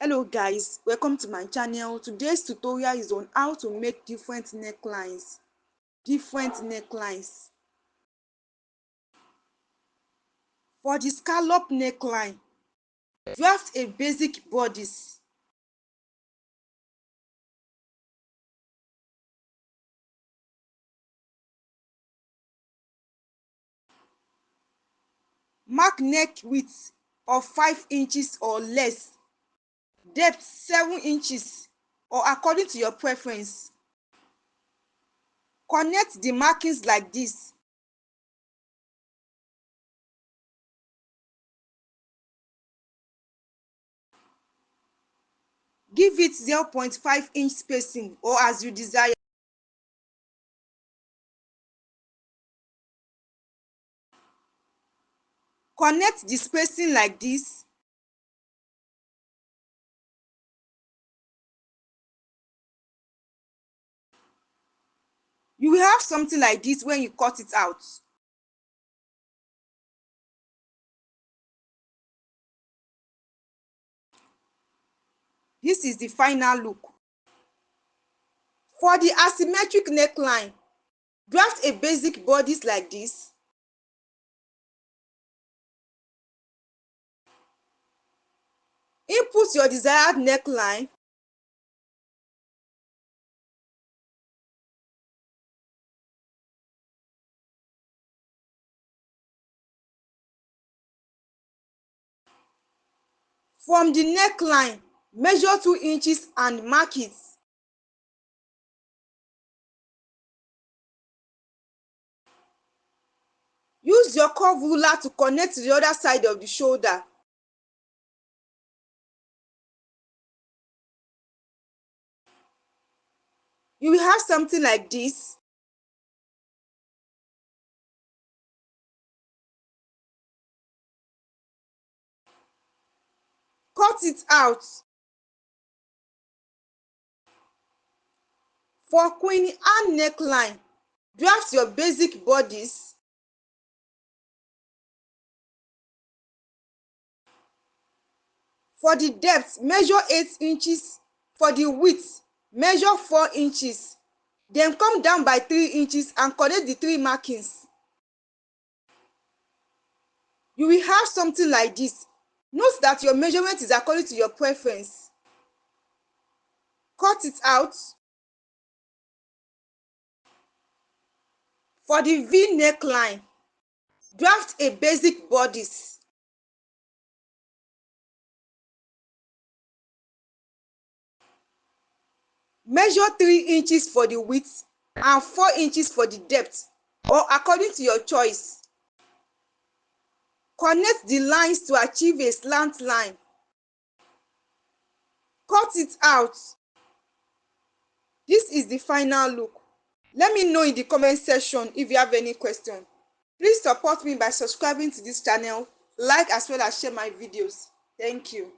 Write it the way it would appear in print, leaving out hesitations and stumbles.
Hello guys, welcome to my channel. Today's tutorial is on how to make different necklines. For the scallop neckline, draft a basic bodice. Mark neck width of 5 inches or less, depth 7 inches or according to your preference. Connect the markings like this. Give it 0.5 inch spacing or as you desire. Connect the spacing like this. You will have something like this when you cut it out. This is the final look. For the asymmetric neckline, draft a basic bodice like this. Input your desired neckline. From the neckline, measure 2 inches and mark it. Use your curve ruler to connect to the other side of the shoulder. You will have something like this. Cut it out. For Queen Anne neckline, draft your basic bodice. For the depth, measure 8 inches. For the width, measure 4 inches. Then come down by 3 inches and connect the 3 markings. You will have something like this. Note that your measurement is according to your preference. Cut it out. For the V neckline, draft a basic bodice. Measure 3 inches for the width and 4 inches for the depth, or according to your choice. Connect the lines to achieve a slant line. Cut it out. This is the final look. Let me know in the comment section if you have any question. Please support me by subscribing to this channel, like as well as share my videos. Thank you.